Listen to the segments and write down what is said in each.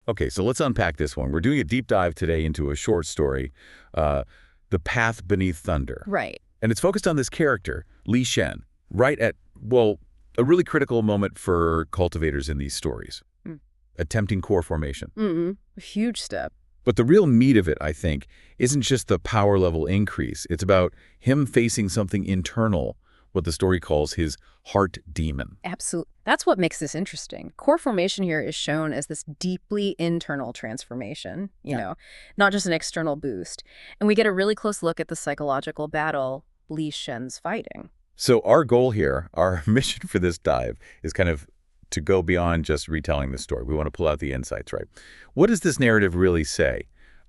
Okay, so let's unpack this one. We're doing a deep dive today into a short story, uh, The Path Beneath Thunder. Right. And it's focused on this character, Li Shen, right at, well, a really critical moment for cultivators in these stories. Attempting core formation. A huge step. But the real meat of it, I think, isn't just the power level increase. It's about him facing something internal, what the story calls his heart demon. Absolutely. That's what makes this interesting. Core formation here is shown as this deeply internal transformation, you know, not just an external boost. And we get a really close look at the psychological battle Li Shen's fighting. So our goal here, our mission for this dive, is kind of to go beyond just retelling the story. We want to pull out the insights, right? What does this narrative really say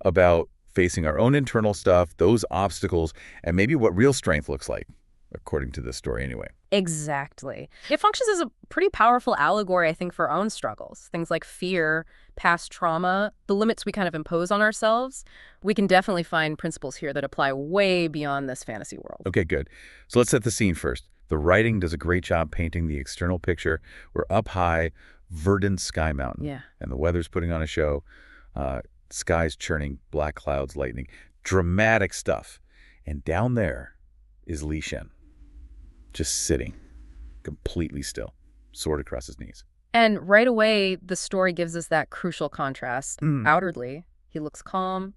about facing our own internal stuff, those obstacles, and maybe what real strength looks like, according to this story anyway? Exactly. It functions as a pretty powerful allegory, I think, for our own struggles. Things like fear, past trauma, the limits we kind of impose on ourselves. We can definitely find principles here that apply way beyond this fantasy world. Okay, good. So let's set the scene first. The writing does a great job painting the external picture. We're up high, Verdant Sky Mountain. Yeah. And the weather's putting on a show. Sky's churning, black clouds, lightning. Dramatic stuff. And down there is Li Shen, just sitting, completely still, sword across his knees. And right away, the story gives us that crucial contrast. Outwardly, he looks calm,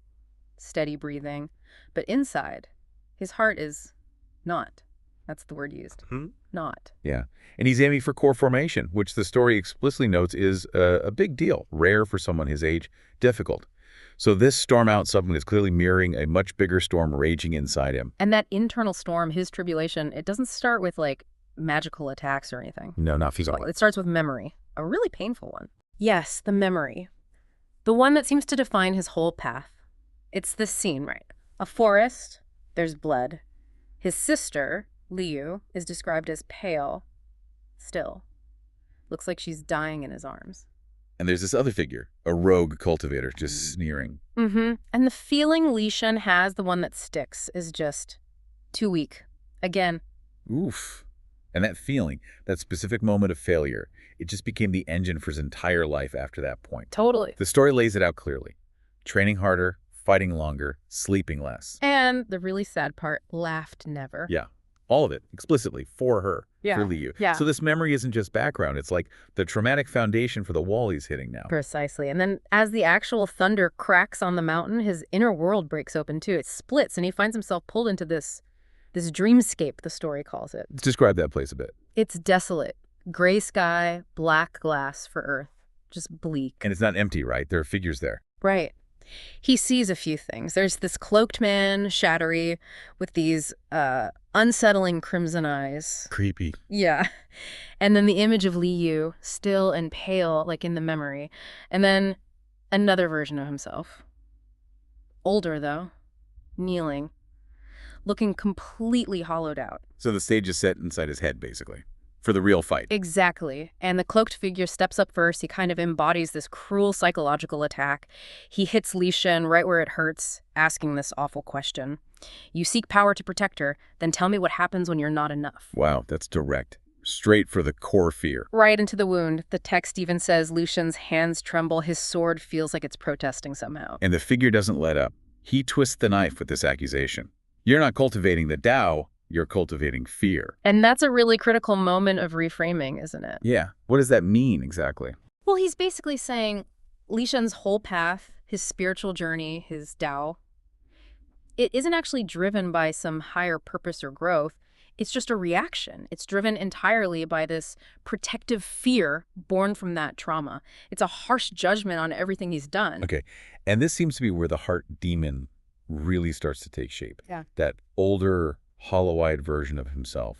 steady breathing. But inside, his heart is not. That's the word used. Not. Yeah. And he's aiming for core formation, which the story explicitly notes is a big deal, rare for someone his age, difficult. So this storm-out summon is clearly mirroring a much bigger storm raging inside him. And that internal storm, his tribulation, it doesn't start with, like, magical attacks or anything. No, not physical. It starts with memory, a really painful one. Yes, the memory. The one that seems to define his whole path. It's this scene, right? A forest, there's blood. His sister, Liu, is described as pale, still. Looks like she's dying in his arms. And there's this other figure, a rogue cultivator, just sneering. And the feeling Li Shen has, the one that sticks, is just too weak. Again. Oof. And that feeling, that specific moment of failure, it just became the engine for his entire life after that point. Totally. The story lays it out clearly. Training harder, fighting longer, sleeping less. And the really sad part, laughed never. Yeah. All of it, explicitly, for her, for Liu. Yeah. So this memory isn't just background. It's like the traumatic foundation for the wall he's hitting now. Precisely. And then as the actual thunder cracks on the mountain, his inner world breaks open too. It splits, and he finds himself pulled into this dreamscape, the story calls it. Describe that place a bit. It's desolate. Gray sky, black glass for Earth. Just bleak. And it's not empty, right? There are figures there. Right. He sees a few things. There's this cloaked man, shattery, with these unsettling crimson eyes. Creepy. Yeah. And then the image of Liu, still and pale, like in the memory. And then another version of himself. Older, though. Kneeling. Looking completely hollowed out. So the stage is set inside his head, basically, for the real fight. Exactly. And the cloaked figure steps up first. He kind of embodies this cruel psychological attack. He hits Li Shen right where it hurts, asking this awful question. You seek power to protect her, then tell me what happens when you're not enough. Wow, that's direct. Straight for the core fear. Right into the wound. The text even says Li Shen's hands tremble. His sword feels like it's protesting somehow. And the figure doesn't let up. He twists the knife with this accusation. You're not cultivating the Tao, you're cultivating fear. And that's a really critical moment of reframing, isn't it? Yeah. What does that mean exactly? Well, he's basically saying Li Shen's whole path, his spiritual journey, his Tao, it isn't actually driven by some higher purpose or growth. It's just a reaction. It's driven entirely by this protective fear born from that trauma. It's a harsh judgment on everything he's done. Okay. And this seems to be where the heart demon really starts to take shape. Yeah. That older, hollow-eyed version of himself.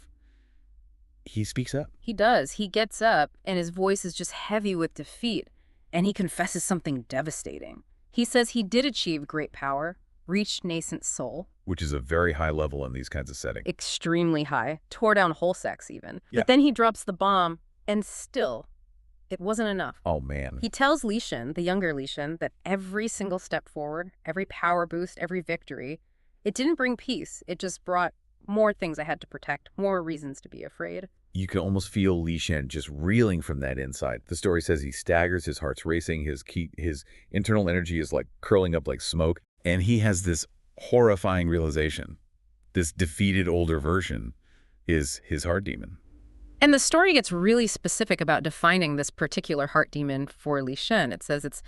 He speaks up. He does. He gets up, and his voice is just heavy with defeat, and he confesses something devastating. He says he did achieve great power, reached nascent soul. Which is a very high level in these kinds of settings. Extremely high. Tore down whole sex, even. Yeah. But then he drops the bomb, and still, it wasn't enough. Oh, man. He tells Li Shen, the younger Li Shen, that every single step forward, every power boost, every victory, it didn't bring peace. It just brought more things I had to protect, more reasons to be afraid. You can almost feel Li Shen just reeling from that insight. The story says he staggers, his heart's racing, his internal energy is like curling up like smoke, and he has this horrifying realization. This defeated older version is his heart demon. And the story gets really specific about defining this particular heart demon for Li Shen. It says it's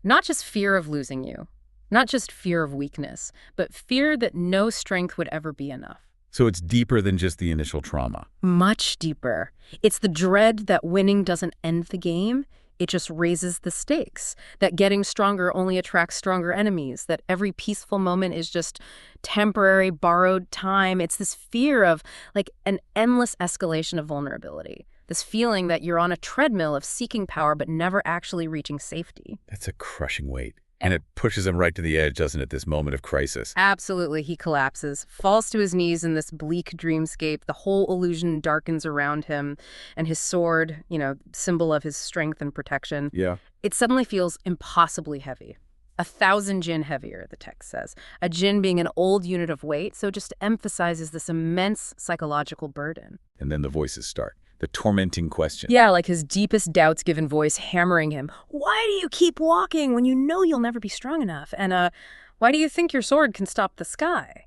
not just fear of losing you, not just fear of weakness, but fear that no strength would ever be enough. So it's deeper than just the initial trauma. Much deeper. It's the dread that winning doesn't end the game. It just raises the stakes, that getting stronger only attracts stronger enemies, that every peaceful moment is just temporary, borrowed time. It's this fear of like an endless escalation of vulnerability, this feeling that you're on a treadmill of seeking power but never actually reaching safety. That's a crushing weight. And it pushes him right to the edge, doesn't it, this moment of crisis? Absolutely, he collapses, falls to his knees in this bleak dreamscape. The whole illusion darkens around him, and his sword, symbol of his strength and protection. Yeah. It suddenly feels impossibly heavy. 1,000 jin heavier, the text says. A jin being an old unit of weight, so it just emphasizes this immense psychological burden. And then the voices start. The tormenting question. Yeah, like his deepest doubts given voice hammering him. Why do you keep walking when you know you'll never be strong enough? And why do you think your sword can stop the sky?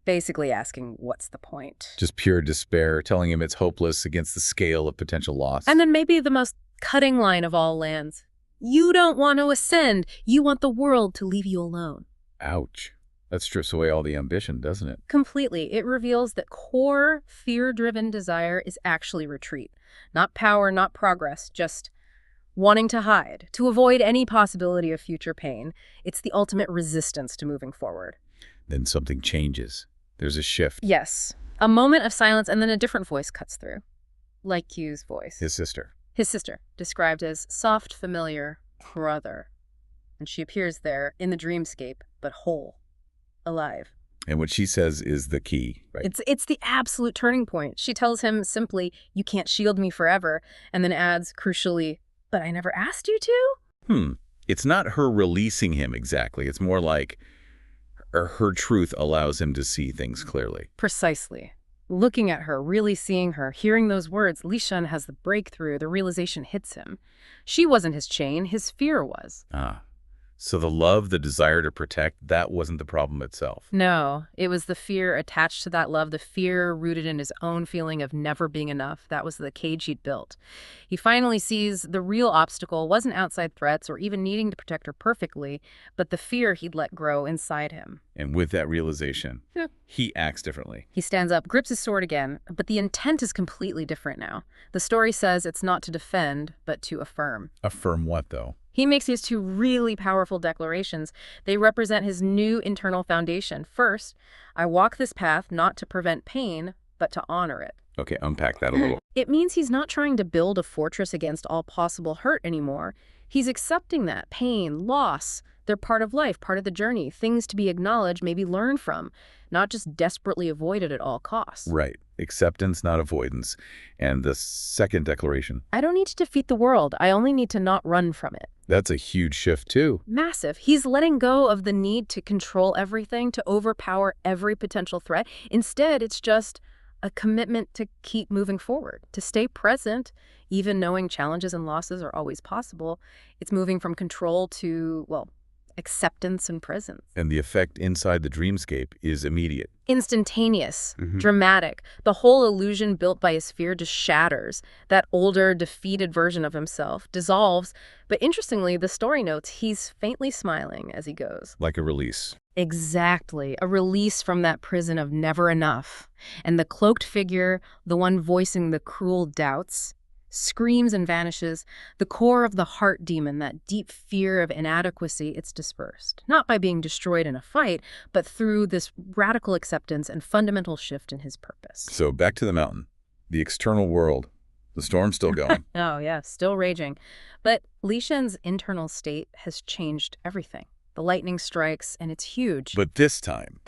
Basically asking, what's the point? Just pure despair, telling him it's hopeless against the scale of potential loss. And then maybe the most cutting line of all lands. You don't want to ascend. You want the world to leave you alone. Ouch. That strips away all the ambition, doesn't it? Completely. It reveals that core, fear-driven desire is actually retreat. Not power, not progress, just wanting to hide, to avoid any possibility of future pain. It's the ultimate resistance to moving forward. Then something changes. There's a shift. Yes. A moment of silence, and then a different voice cuts through. Like Q's voice. His sister. His sister, described as soft, familiar, brother. And she appears there in the dreamscape, but whole. Alive. And what she says is the key, right? It's the absolute turning point. She tells him simply, you can't shield me forever, and then adds, crucially, but I never asked you to? It's not her releasing him exactly. It's more like her truth allows him to see things clearly. Precisely. Looking at her, really seeing her, hearing those words, Li Shen has the breakthrough, the realization hits him. She wasn't his chain, his fear was. So the love, the desire to protect, that wasn't the problem itself. No, it was the fear attached to that love, the fear rooted in his own feeling of never being enough. That was the cage he'd built. He finally sees the real obstacle wasn't outside threats or even needing to protect her perfectly, but the fear he'd let grow inside him. And with that realization, he acts differently. He stands up, grips his sword again, but the intent is completely different now. The story says it's not to defend, but to affirm. Affirm what, though? He makes these two really powerful declarations. They represent his new internal foundation. First, I walk this path not to prevent pain, but to honor it. Okay, unpack that a little. It means he's not trying to build a fortress against all possible hurt anymore. He's accepting that pain, loss, they're part of life, part of the journey, things to be acknowledged, maybe learned from, not just desperately avoided at all costs. Right. Acceptance, not avoidance. And the second declaration. I don't need to defeat the world. I only need to not run from it. That's a huge shift, too. Massive. He's letting go of the need to control everything, to overpower every potential threat. Instead, it's just a commitment to keep moving forward, to stay present, even knowing challenges and losses are always possible. It's moving from control to, acceptance and presence. And the effect inside the dreamscape is immediate. Instantaneous, dramatic. The whole illusion built by his fear just shatters. That older, defeated version of himself dissolves. But interestingly, the story notes he's faintly smiling as he goes. Like a release. Exactly. A release from that prison of never enough. And the cloaked figure, the one voicing the cruel doubts, screams and vanishes. The core of the heart demon, that deep fear of inadequacy, it's dispersed. Not by being destroyed in a fight, but through this radical acceptance and fundamental shift in his purpose. So back to the mountain, the external world. The storm's still going. Oh, yeah, still raging. But Li Shen's internal state has changed everything. The lightning strikes, and it's huge. But this time,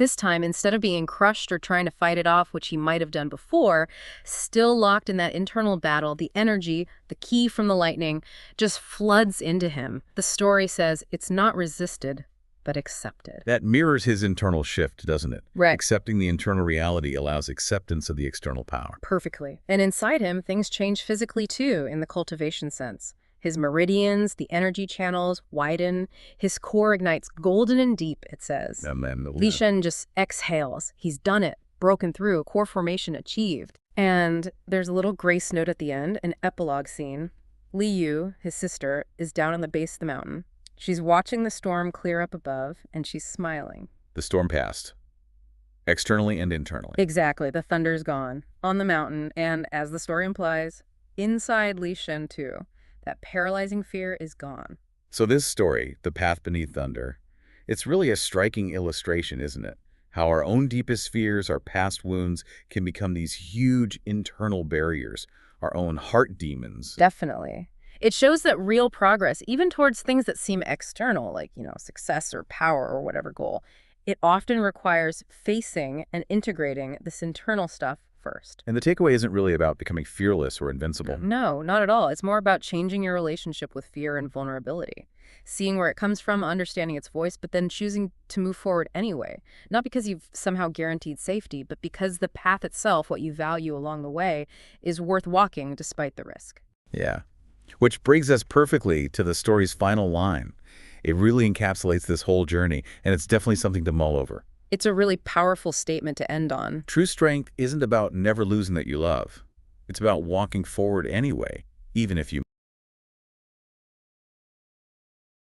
instead of being crushed or trying to fight it off, which he might have done before, still locked in that internal battle, the energy, the ki from the lightning, just floods into him. The story says it's not resisted, but accepted. That mirrors his internal shift, doesn't it? Right. Accepting the internal reality allows acceptance of the external power. Perfectly. And inside him, things change physically too, in the cultivation sense. His meridians, the energy channels, widen. His core ignites golden and deep, it says. Li Shen just exhales. He's done it. Broken through. Core formation achieved. And there's a little grace note at the end, an epilogue scene. Li Yu, his sister, is down on the base of the mountain. She's watching the storm clear up above, and she's smiling. The storm passed, externally and internally. Exactly. The thunder's gone. On the mountain, and as the story implies, inside Li Shen too. That paralyzing fear is gone. So this story, The Path Beneath Thunder, it's really a striking illustration, isn't it? How our own deepest fears, our past wounds, can become these huge internal barriers, our own heart demons. Definitely. It shows that real progress, even towards things that seem external, like, success or power or whatever goal, it often requires facing and integrating this internal stuff first. And the takeaway isn't really about becoming fearless or invincible. No, not at all. It's more about changing your relationship with fear and vulnerability. Seeing where it comes from, understanding its voice, but then choosing to move forward anyway. Not because you've somehow guaranteed safety, but because the path itself, what you value along the way, is worth walking despite the risk. Yeah. Which brings us perfectly to the story's final line. It really encapsulates this whole journey, and it's definitely something to mull over. It's a really powerful statement to end on. True strength isn't about never losing that you love. It's about walking forward anyway, even if you